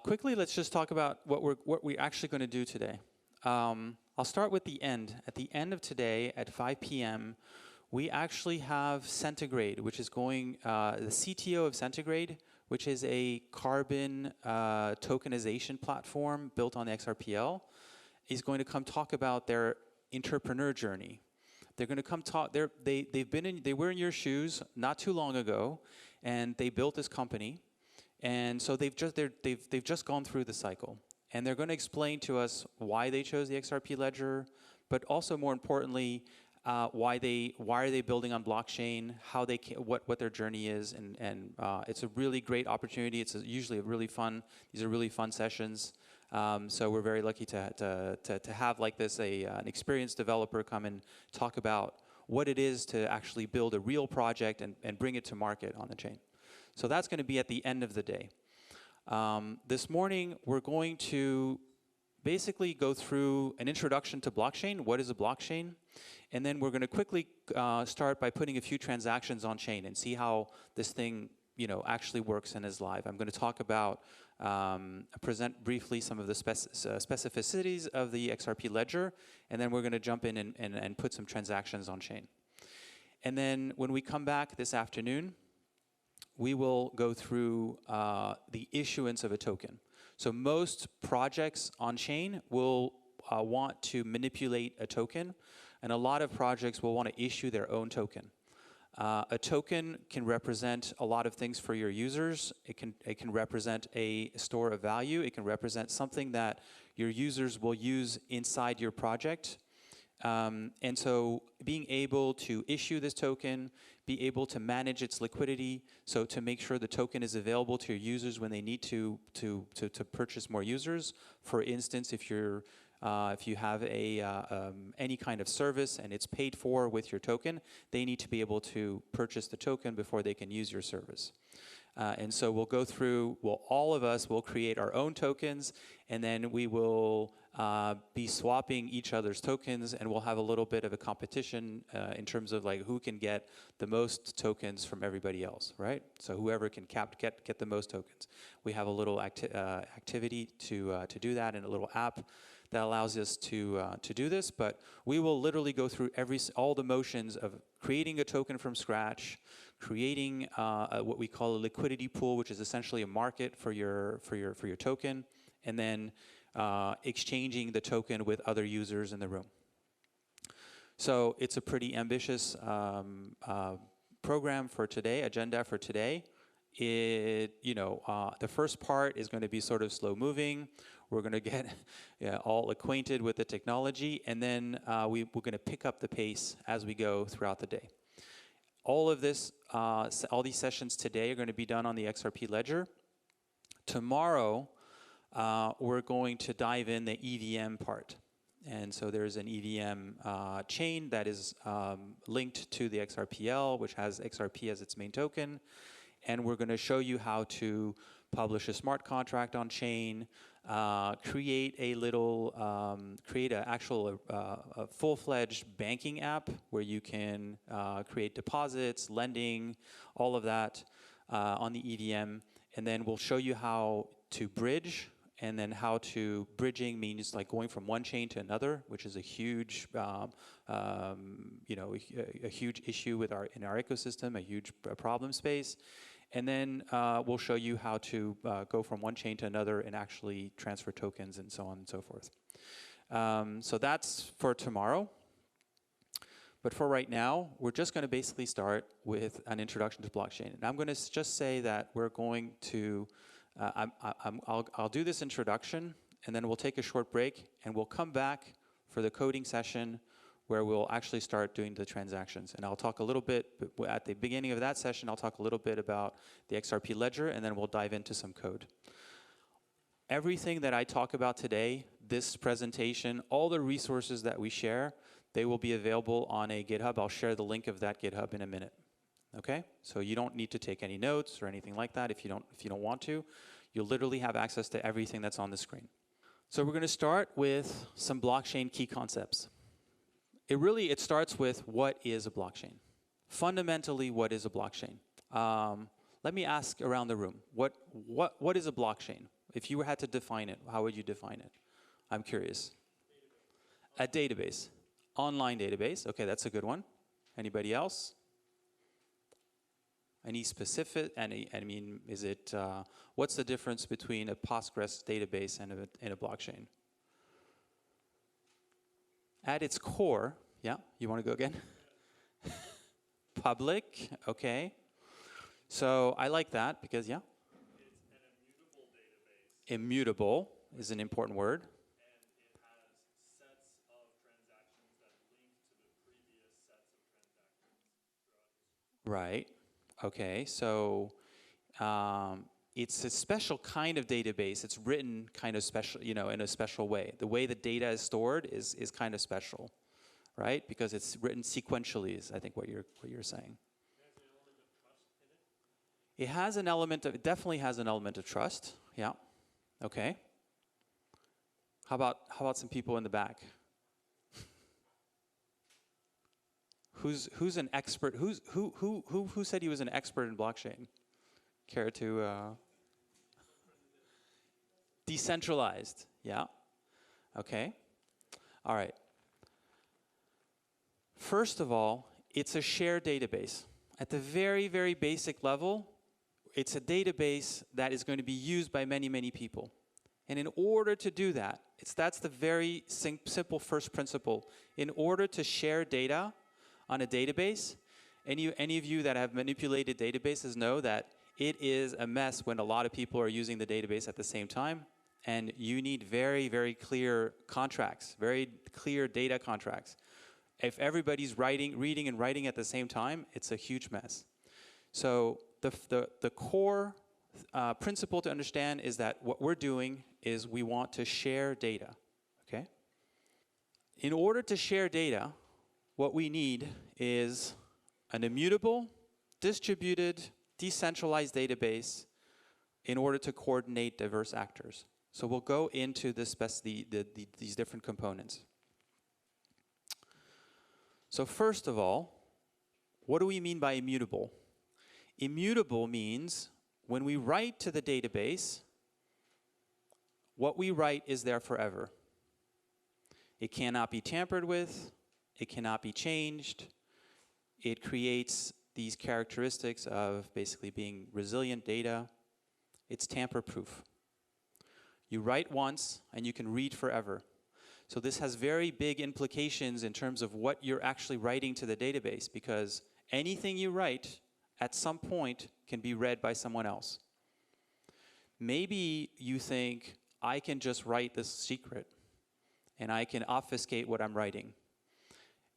Quickly, let's just talk about what we're actually going to do today. I'll start with the end. At the end of today, at 5 p.m., we actually have Centigrade, which is going, the CTO of Centigrade, which is a carbon tokenization platform built on the XRPL, is going to come talk about their entrepreneur journey. They're going to come talk. They were in your shoes not too long ago, and they built this company. And so they've just gone through the cycle, and they're going to explain to us why they chose the XRP Ledger, but also more importantly, why are they building on blockchain, what their journey is, and it's a really great opportunity. It's usually a really fun. These are really fun sessions. So we're very lucky to have like this an experienced developer come and talk about what it is to actually build a real project and bring it to market on the chain. So that's going to be at the end of the day. This morning, we're going to basically go through an introduction to blockchain. What is a blockchain? And then we're going to quickly start by putting a few transactions on chain and see how this thing actually works and is live. I'm going to talk about, present briefly some of the specificities of the XRP Ledger, and then we're going to jump in and put some transactions on chain. And then when we come back this afternoon, we will go through the issuance of a token. So most projects on chain will want to manipulate a token, and a lot of projects will want to issue their own token. A token can represent a lot of things for your users. It can represent a store of value. It can represent something that your users will use inside your project. And so being able to issue this token, be able to manage its liquidity, so to make sure the token is available to your users when they need to purchase more users. For instance, if you have any kind of service and it's paid for with your token, they need to be able to purchase the token before they can use your service. And so we'll go through, all of us will create our own tokens, and then we will be swapping each other's tokens, and we'll have a little bit of a competition in terms of like who can get the most tokens from everybody else, right? So whoever can get the most tokens. We have a little activity to do that, and a little app that allows us to do this. But we will literally go through all the motions of creating a token from scratch, creating what we call a liquidity pool, which is essentially a market for your token, and then exchanging the token with other users in the room. So it's a pretty ambitious program for today, agenda for today. The first part is going to be sort of slow moving. We're going to get all acquainted with the technology, and then we're going to pick up the pace as we go throughout the day. All of this, all these sessions today are going to be done on the XRP Ledger. Tomorrow, we're going to dive in the EVM part. And so there's an EVM chain that is linked to the XRPL, which has XRP as its main token. And we're going to show you how to publish a smart contract on chain, create an actual full-fledged banking app where you can create deposits, lending, all of that on the EVM. And then we'll show you how to bridge. And then bridging means like going from one chain to another, which is a huge, a huge issue in our ecosystem, a huge problem space. And then we'll show you how to go from one chain to another and actually transfer tokens and so on and so forth. So that's for tomorrow. But for right now, we're just going to basically start with an introduction to blockchain. And I'm going to just say that we're going to I'll do this introduction, and then we'll take a short break, and we'll come back for the coding session where we'll actually start doing the transactions. And I'll talk a little bit, at the beginning of that session, I'll talk a little bit about the XRP Ledger, and then we'll dive into some code. Everything that I talk about today, this presentation, all the resources that we share, they will be available on a GitHub. I'll share the link of that GitHub in a minute. Okay, so you don't need to take any notes or anything like that if you don't want to. You'll literally have access to everything that's on the screen. So we're going to start with some blockchain key concepts. It starts with what is a blockchain. fundamentally, what is a blockchain? Let me ask around the room. What is a blockchain? If you had to define it, how would you define it? I'm curious. A database. Online database. Okay, that's a good one. Anybody else? Any specific, I mean, is it, what's the difference between a Postgres database and a blockchain? At its core, yeah, you want to go again? Public, okay. So I like that because, yeah? It's an immutable database. Immutable is an important word. And it has sets of transactions that link to the previous sets of transactions throughout history. Right. Okay, so it's a special kind of database. It's written kind of special, you know, in a special way. The way the data is stored is kind of special, right? Because it's written sequentially is, I think, what you're saying. It has an element of, it definitely has an element of trust. Yeah. Okay. How about some people in the back? Who's an expert? Who said he was an expert in blockchain? Care to decentralized? Yeah. Okay. All right. First of all, it's a shared database. At the very, very basic level, it's a database that is going to be used by many, many people. And in order to do that, that's the very simple first principle. In order to share data on a database, any of you that have manipulated databases know that it is a mess when a lot of people are using the database at the same time, and you need very, very clear contracts, very clear data contracts. If everybody's reading and writing at the same time, it's a huge mess. So the core principle to understand is that what we're doing is we want to share data, okay? In order to share data, what we need is an immutable, distributed, decentralized database in order to coordinate diverse actors. So we'll go into these different components. So first of all, what do we mean by immutable? Immutable means when we write to the database, what we write is there forever. It cannot be tampered with. It cannot be changed. It creates these characteristics of basically being resilient data. It's tamper-proof. You write once, and you can read forever. So this has very big implications in terms of what you're actually writing to the database, because anything you write at some point can be read by someone else. Maybe you think, I can just write this secret, and I can obfuscate what I'm writing.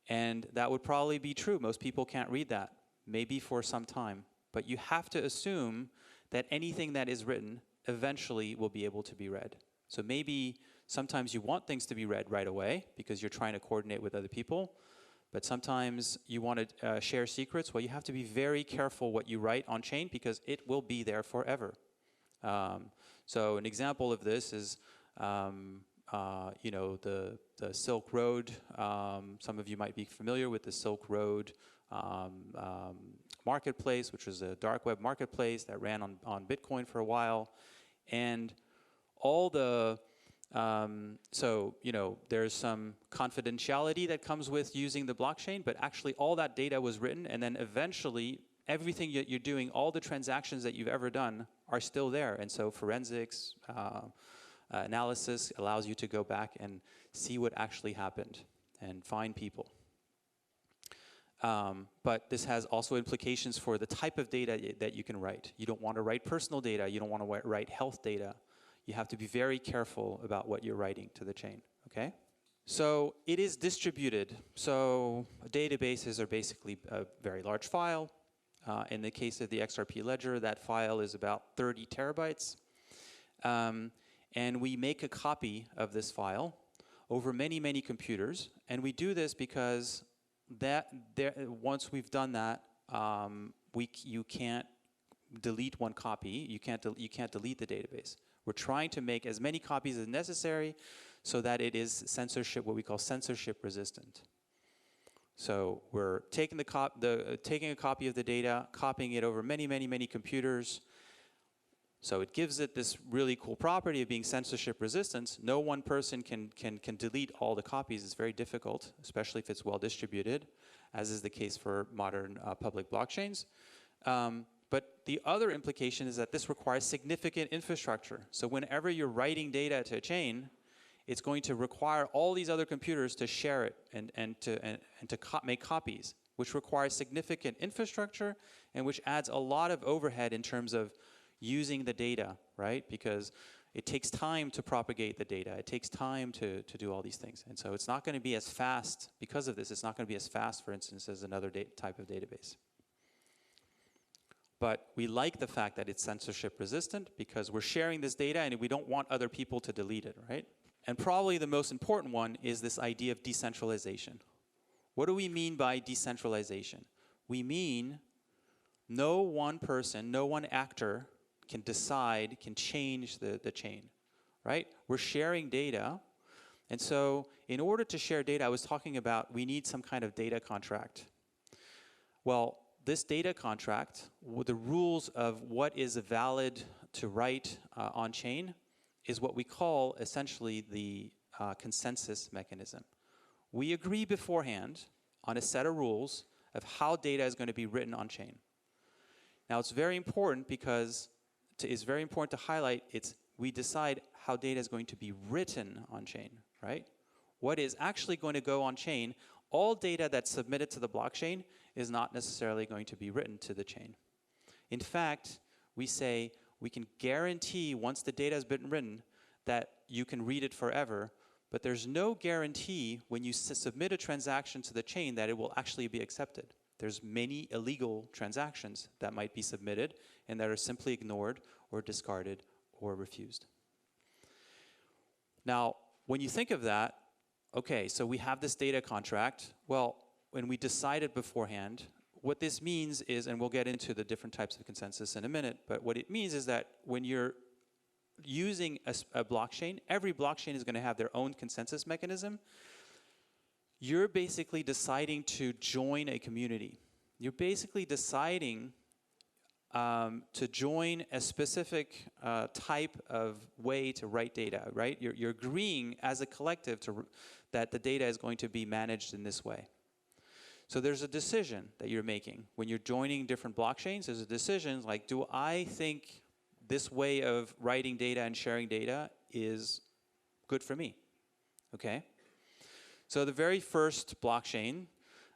And that would probably be true. Most people can't read that, maybe for some time. But you have to assume that anything that is written eventually will be able to be read. So maybe sometimes you want things to be read right away because you're trying to coordinate with other people. But sometimes you want to share secrets. Well, you have to be very careful what you write on chain because it will be there forever. So an example of this is you know, the Silk Road. Some of you might be familiar with the Silk Road marketplace, which was a dark web marketplace that ran on Bitcoin for a while. And all the, so, you know, there's some confidentiality that comes with using the blockchain, but actually all that data was written, and then eventually everything you're doing, all the transactions that you've ever done are still there. And so forensics, analysis allows you to go back and see what actually happened and find people. But this has also implications for the type of data that you can write. You don't want to write personal data. You don't want to write health data. You have to be very careful about what you're writing to the chain, okay? So it is distributed. So databases are basically a very large file. In the case of the XRP Ledger, that file is about 30 terabytes. And we make a copy of this file over many, many computers. And we do this because once we've done that, you can't delete one copy. You can't delete the database. We're trying to make as many copies as necessary so that it is censorship, what we call censorship resistant. So we're taking taking a copy of the data, copying it over many, many, many computers. So it gives it this really cool property of being censorship resistant. No one person can delete all the copies. It's very difficult, especially if it's well distributed, as is the case for modern public blockchains. But the other implication is that this requires significant infrastructure. So whenever you're writing data to a chain, it's going to require all these other computers to share it and to make copies, which requires significant infrastructure and which adds a lot of overhead in terms of using the data, right? Because it takes time to propagate the data. It takes time to do all these things. And so it's not going to be as fast, because of this, it's not going to be as fast, for instance, as another type of database. But we like the fact that it's censorship resistant because we're sharing this data and we don't want other people to delete it, right? And probably the most important one is this idea of decentralization. What do we mean by decentralization? We mean no one person, no one actor can decide, can change the chain, right? We're sharing data. And so in order to share data, I was talking about we need some kind of data contract. Well, this data contract, with the rules of what is valid to write on-chain, is what we call essentially the consensus mechanism. We agree beforehand on a set of rules of how data is going to be written on-chain. Now it's very important because it's very important to highlight we decide how data is going to be written on-chain, right? What is actually going to go on-chain, all data that's submitted to the blockchain is not necessarily going to be written to the chain. In fact, we say we can guarantee once the data has been written that you can read it forever, but there's no guarantee when you submit a transaction to the chain that it will actually be accepted. There's many illegal transactions that might be submitted and that are simply ignored or discarded or refused. Now, when you think of that, okay, so we have this data contract. Well, when we decide it beforehand, what this means is, and we'll get into the different types of consensus in a minute, but what it means is that when you're using a blockchain, every blockchain is going to have their own consensus mechanism. You're basically deciding to join a community. You're basically deciding to join a specific type of way to write data, right? You're agreeing as a collective that the data is going to be managed in this way. So there's a decision that you're making. When you're joining different blockchains, there's a decision like, do I think this way of writing data and sharing data is good for me? Okay? So the very first blockchain,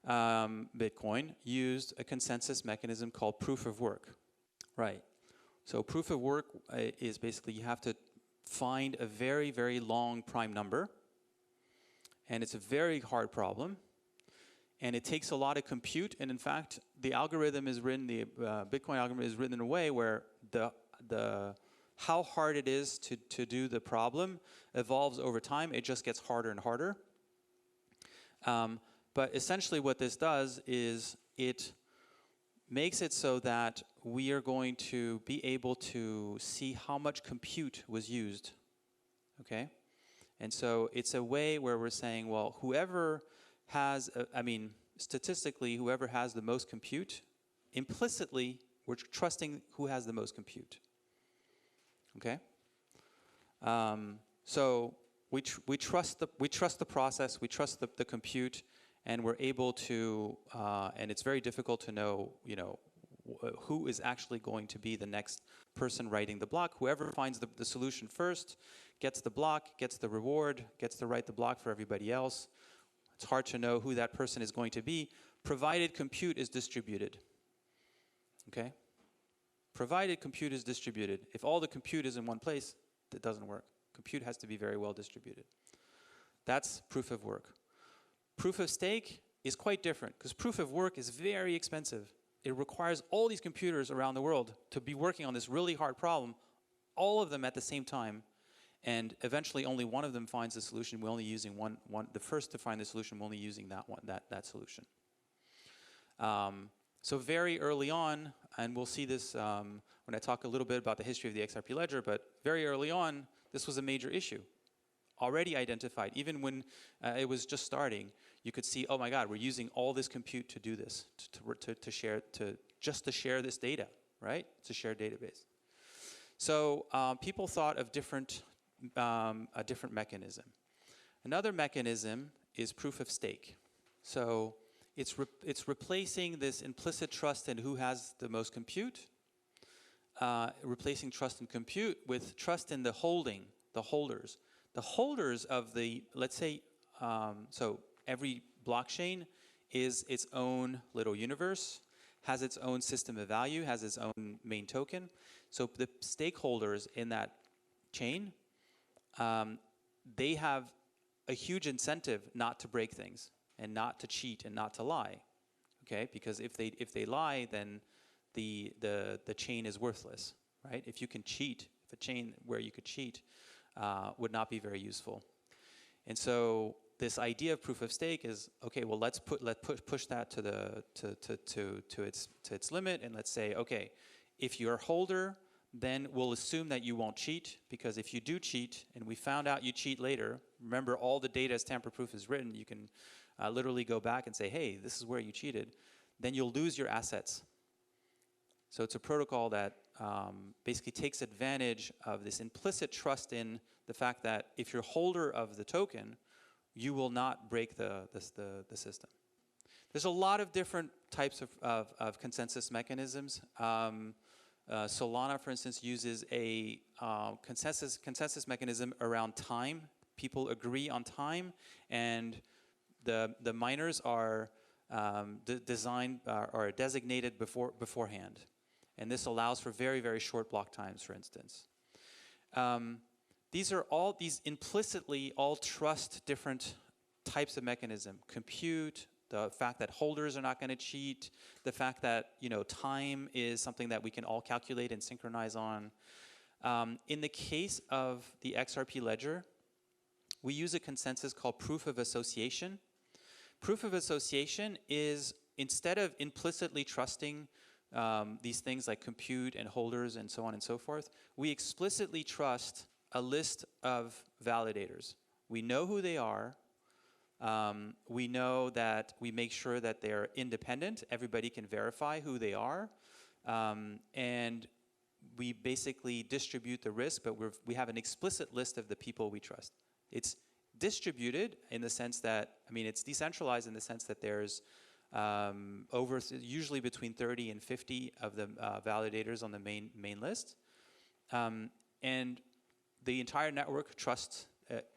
Bitcoin, used a consensus mechanism called proof of work. Right. So proof of work is basically you have to find a very, very long prime number. And it's a very hard problem. And it takes a lot of compute. And in fact, the algorithm is written, the Bitcoin algorithm is written in a way where how hard it is to do the problem evolves over time. It just gets harder and harder. But essentially what this does is it makes it so that we are going to be able to see how much compute was used, okay? And so it's a way where we're saying, well, whoever has, statistically, whoever has the most compute, implicitly, we're trusting who has the most compute, okay? So we trust the process, we trust the compute, and we're able to, and it's very difficult to know, who is actually going to be the next person writing the block. Whoever finds the solution first gets the block, gets the reward, gets to write the block for everybody else. It's hard to know who that person is going to be, provided compute is distributed. Okay? Provided compute is distributed. If all the compute is in one place, that doesn't work. Compute has to be very well distributed. That's proof of work. Proof of stake is quite different because proof of work is very expensive. It requires all these computers around the world to be working on this really hard problem, all of them at the same time, and eventually only one of them finds the solution. We're only using the first to find the solution, we're only using that solution. So very early on, and we'll see this when I talk a little bit about the history of the XRP Ledger, but very early on, this was a major issue. Already identified, even when it was just starting. you could see, oh my God, we're using all this compute to do this, to share this data, right? It's a shared database. So people thought of a different mechanism. Another mechanism is proof of stake. So it's replacing this implicit trust in who has the most compute, replacing trust in compute with trust in the holders. The holders of the, let's say, so every blockchain is its own little universe, has its own system of value, has its own main token. So the stakeholders in that chain, they have a huge incentive not to break things and not to cheat and not to lie, okay? Because if they lie, then the chain is worthless, right? If you can cheat, if a chain where you could cheat would not be very useful. And so this idea of proof of stake is, okay, well, let's push that to its limit, and let's say, okay, if you're a holder, then we'll assume that you won't cheat, because if you do cheat and we found out you cheat later, remember all the data as tamper-proof is written, you can literally go back and say, hey, this is where you cheated, then you'll lose your assets. So it's a protocol that basically takes advantage of this implicit trust in the fact that if you're holder of the token, you will not break the system. There's a lot of different types of consensus mechanisms. Solana, for instance, uses a consensus mechanism around time. People agree on time, and the miners are designed or designated beforehand, and this allows for very, very short block times, for instance. These implicitly all trust different types of mechanism. Compute, the fact that holders are not going to cheat, the fact that time is something that we can all calculate and synchronize on. In the case of the XRP Ledger, we use a consensus called proof of association. Proof of association is, instead of implicitly trusting these things like compute and holders and so on and so forth, we explicitly trust a list of validators. We know who they are. We know that we make sure that they're independent. Everybody can verify who they are. And we basically distribute the risk, but we have an explicit list of the people we trust. It's distributed in the sense that, it's decentralized in the sense that there's usually between 30 and 50 of the validators on the main list. And the entire network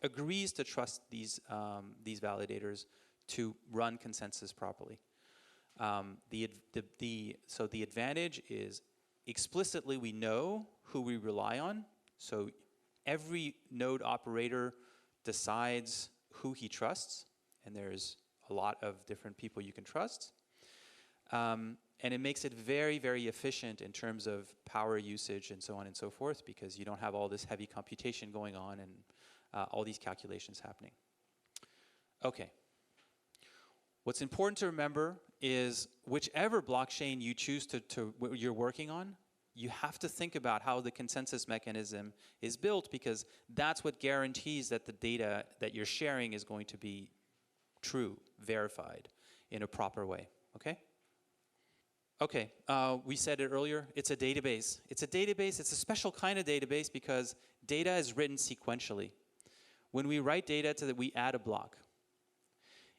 agrees to trust these validators to run consensus properly. So the advantage is explicitly we know who we rely on. So every node operator decides who he trusts, and there's a lot of different people you can trust. And it makes it very, very efficient in terms of power usage and so on and so forth, because you don't have all this heavy computation going on and all these calculations happening. Okay. What's important to remember is whichever blockchain you choose you're working on, you have to think about how the consensus mechanism is built, because that's what guarantees that the data that you're sharing is going to be true, verified in a proper way, okay? Okay, we said it earlier, it's a database. It's a database, it's a special kind of database because data is written sequentially. When we write data we add a block.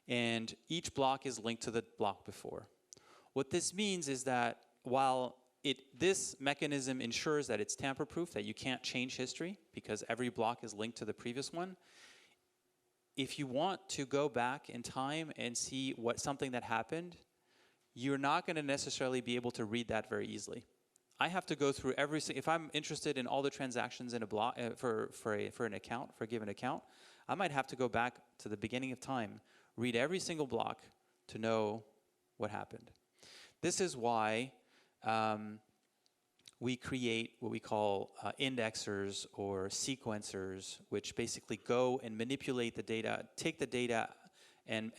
And each block is linked to the block before. What this means is that while this mechanism ensures that it's tamper-proof, that you can't change history because every block is linked to the previous one, if you want to go back in time and see something that happened, you're not going to necessarily be able to read that very easily. I have to go through if I'm interested in all the transactions in a block for a given account, I might have to go back to the beginning of time, read every single block to know what happened. This is why we create what we call indexers or sequencers, which basically go and manipulate the data, take the data and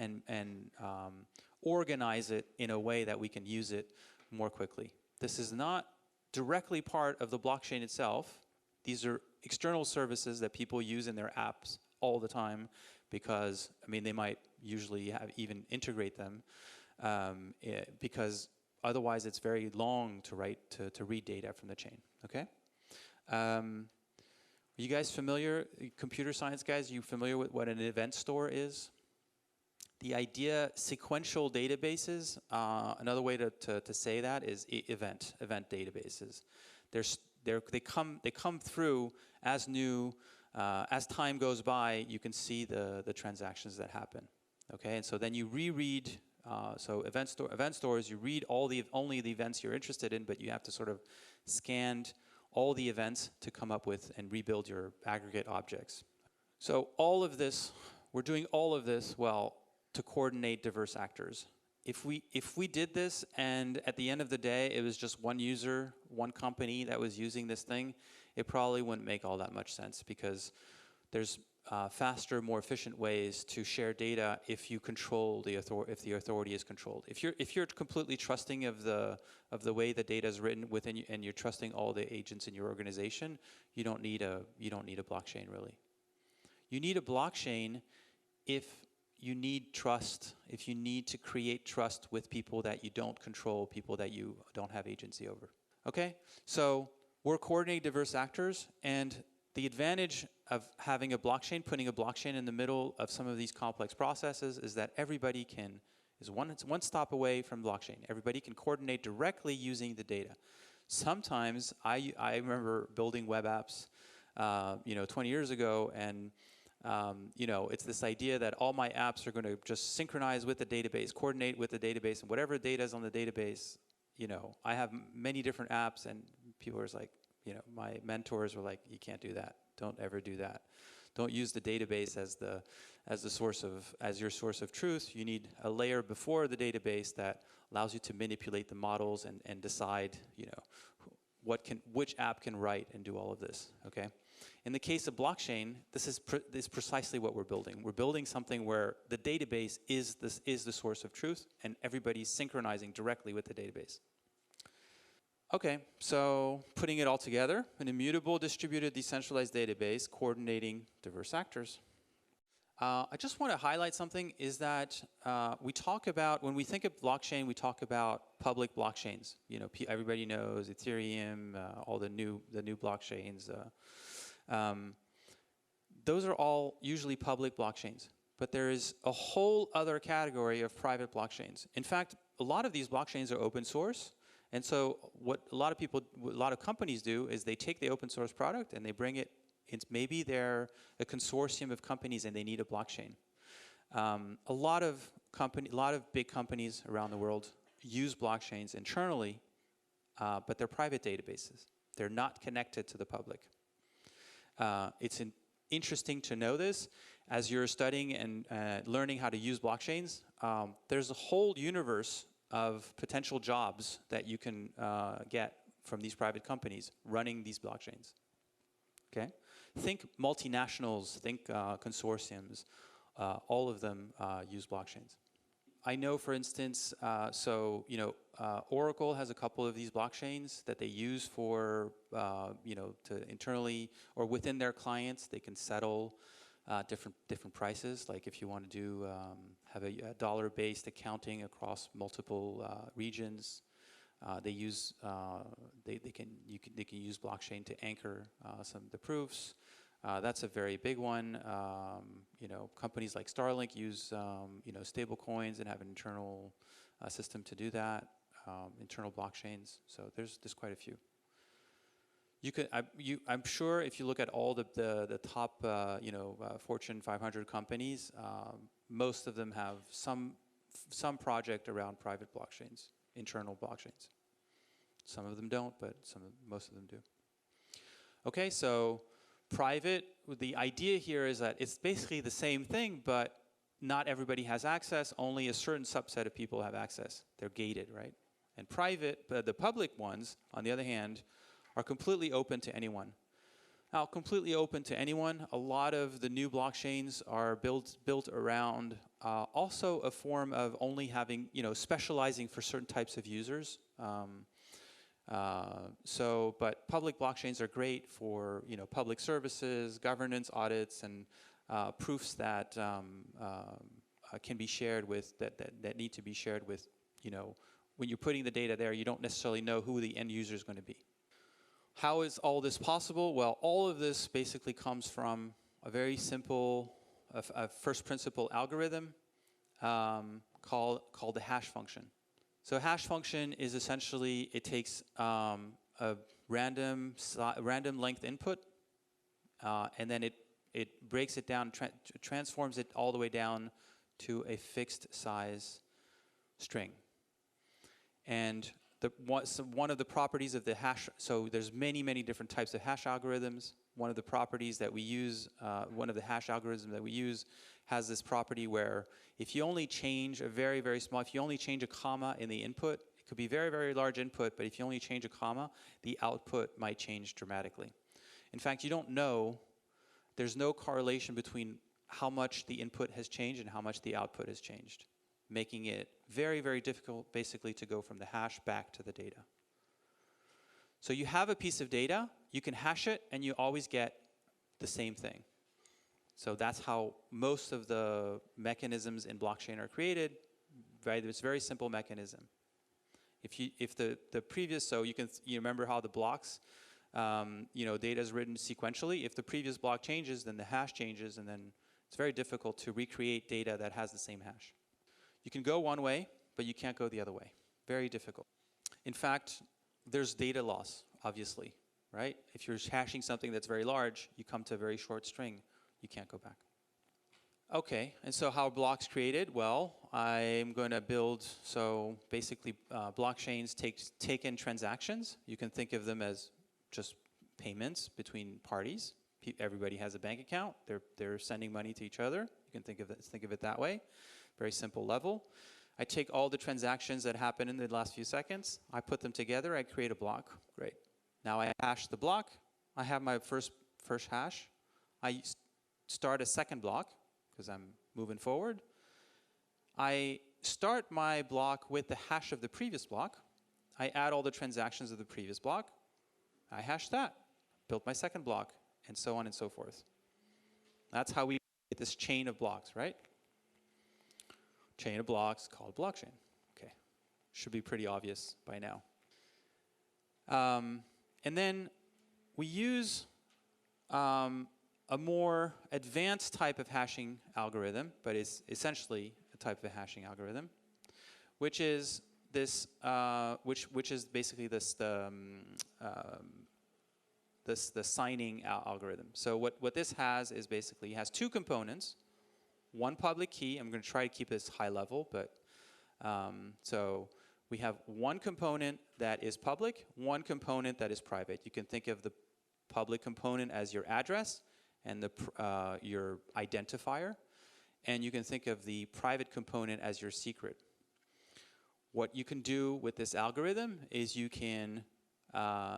organize it in a way that we can use it more quickly. This is not directly part of the blockchain itself. These are external services that people use in their apps all the time, because, I mean, they might usually even integrate them because otherwise it's very long to write, to read data from the chain, okay? You guys familiar, computer science guys, you familiar with what an event store is? The idea, sequential databases, another way to say that is event databases. They come through as new, as time goes by, you can see the transactions that happen, okay? And so then you reread, so event stores, you read only the events you're interested in, but you have to sort of scan all the events to come up with and rebuild your aggregate objects. So all of this, we're doing all of this, well, to coordinate diverse actors. If we did this and at the end of the day it was just one user, one company that was using this thing, it probably wouldn't make all that much sense, because there's faster, more efficient ways to share data if you control if the authority is controlled. If you're completely trusting of the way the data is written within you, and you're trusting all the agents in your organization, you don't need a blockchain really. You need a blockchain if you need trust, if you need to create trust with people that you don't control, people that you don't have agency over. Okay, so we're coordinating diverse actors, and the advantage of having a blockchain, putting a blockchain in the middle of some of these complex processes, is that everybody is one stop away from blockchain. Everybody can coordinate directly using the data. Sometimes I remember building web apps, 20 years ago, and it's this idea that all my apps are going to just synchronize with the database, coordinate with the database, and whatever data is on the database, I have many different apps, and people are like, my mentors were like, you can't do that. Don't ever do that. Don't use the database as your source of truth. You need a layer before the database that allows you to manipulate the models and decide, which app can write and do all of this. Okay. In the case of blockchain, this is precisely what we're building. We're building something where the database is the source of truth, and everybody's synchronizing directly with the database. Okay, so putting it all together, an immutable, distributed, decentralized database coordinating diverse actors. I just want to highlight something, is that we talk about, when we think of blockchain, we talk about public blockchains. Everybody knows Ethereum, all the new blockchains. Those are all usually public blockchains, but there is a whole other category of private blockchains. In fact, a lot of these blockchains are open source, and so what a lot of companies do is they take the open source product and they bring it. Maybe they're a consortium of companies and they need a blockchain. A lot of big companies around the world use blockchains internally, but they're private databases. They're not connected to the public. It's interesting to know this. As you're studying and learning how to use blockchains, there's a whole universe of potential jobs that you can get from these private companies running these blockchains. Okay? Think multinationals, think consortiums, all of them use blockchains. I know, for instance, Oracle has a couple of these blockchains that they use for, to internally or within their clients, they can settle different prices. Like if you want to do have a dollar-based accounting across multiple regions, they use they can use blockchain to anchor some of the proofs. That's a very big one. Companies like Starlink use stablecoins and have an internal system to do that. Internal blockchains. So there's quite a few. You could, I'm sure if you look at all the top Fortune 500 companies, most of them have some project around private blockchains, internal blockchains. Some of them don't, but most of them do. Okay, so private, the idea here is that it's basically the same thing, but not everybody has access. Only a certain subset of people have access. They're gated, right? And private, the public ones, on the other hand, are completely open to anyone. Now, completely open to anyone, a lot of the new blockchains are built around also a form of only having, specializing for certain types of users. But public blockchains are great for, public services, governance, audits, and proofs that can be shared with, that need to be shared with, you know, when you're putting the data there, you don't necessarily know who the end user is going to be. How is all this possible? Well, all of this basically comes from a very simple a first principle algorithm called the hash function. So a hash function is essentially, it takes a random length input, and then it breaks it down, transforms it all the way down to a fixed size string. And one of the properties of the hash, so there's many different types of hash algorithms. One of the properties that we use, one of the hash algorithms that we use has this property where if you only change a very small, if you only change a comma in the input, it could be very large input, but if you only change a comma, the output might change dramatically. In fact, you don't know, there's no correlation between how much the input has changed and how much the output has changed, making it very difficult basically to go from the hash back to the data. So you have a piece of data, you can hash it, and you always get the same thing. So that's how most of the mechanisms in blockchain are created. Right? It's a very simple mechanism. If the previous, so you remember how the blocks, you know, data is written sequentially. If the previous block changes, then the hash changes, and then it's very difficult to recreate data that has the same hash. You can go one way, but you can't go the other way. Very difficult. In fact, there's data loss, obviously, right? If you're hashing something that's very large, you come to a very short string, you can't go back. Okay, and so how are blocks created? Well, I'm going to build, so basically blockchains take in transactions. You can think of them as just payments between parties. Everybody has a bank account. They're sending money to each other. You can think of it that way. Very simple level. I take all the transactions that happen in the last few seconds. I put them together. I create a block. Great. Now I hash the block. I have my first hash. I start a second block because I'm moving forward. I start my block with the hash of the previous block. I add all the transactions of the previous block. I hash that, built my second block, and so on and so forth. That's how we get this chain of blocks, right? Chain of blocks called blockchain. Okay, should be pretty obvious by now. And then we use a more advanced type of hashing algorithm, but it's essentially a type of hashing algorithm, which is this, which is basically this the signing algorithm. So what this has is basically, it has two components. One public key. I'm going to try to keep this high level, but so we have one component that is public, one component that is private. You can think of the public component as your address and your identifier, and you can think of the private component as your secret. What you can do with this algorithm is you can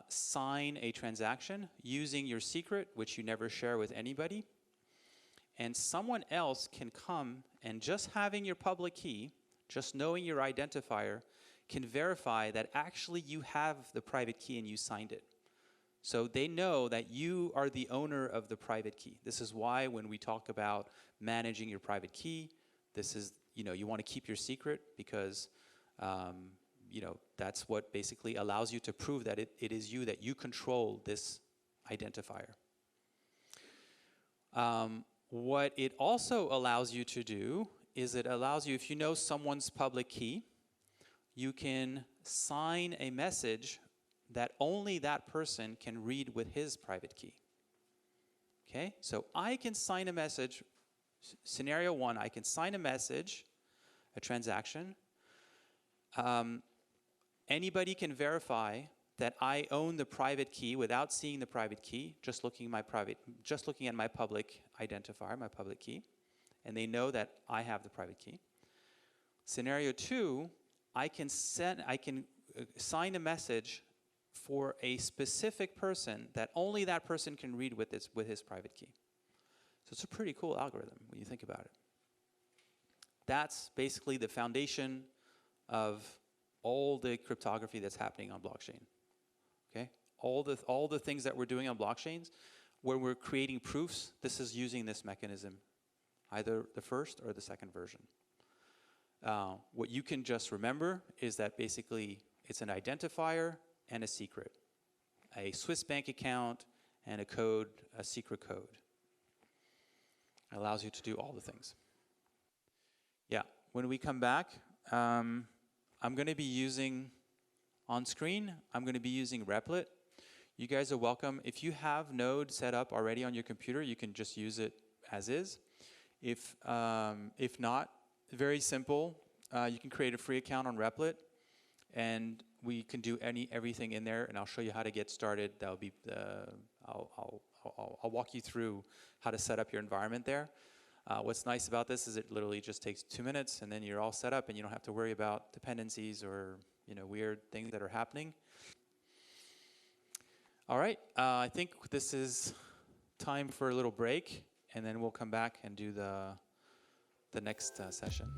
sign a transaction using your secret, which you never share with anybody. And someone else can come and just having your public key, just knowing your identifier, can verify that actually you have the private key and you signed it. So they know that you are the owner of the private key. This is why when we talk about managing your private key, this is, you know, you want to keep your secret because, you know, that's what basically allows you to prove that it is you, that you control this identifier. What it also allows you to do is it allows you, if you know someone's public key, you can sign a message that only that person can read with his private key. Okay, so I can sign a message, scenario one, I can sign a message, a transaction. Anybody can verify that I own the private key without seeing the private key, just looking at my public identifier, my public key, and they know that I have the private key. Scenario two, I can sign a message for a specific person that only that person can read with his private key. So it's a pretty cool algorithm when you think about it. That's basically the foundation of all the cryptography that's happening on blockchain. Okay, all the things that we're doing on blockchains when we're creating proofs, this is using this mechanism, either the first or the second version. What you can just remember is that basically it's an identifier and a secret, a Swiss bank account and a code, a secret code. It allows you to do all the things. Yeah, when we come back, I'm going to be using, on screen, I'm going to be using Replit. You guys are welcome. If you have Node set up already on your computer, you can just use it as is. If not, very simple. You can create a free account on Replit, and we can do everything in there. And I'll show you how to get started. That'll be I'll walk you through how to set up your environment there. What's nice about this is it literally just takes 2 minutes, and then you're all set up, and you don't have to worry about dependencies or weird things that are happening. All right, I think this is time for a little break, and then we'll come back and do the next session.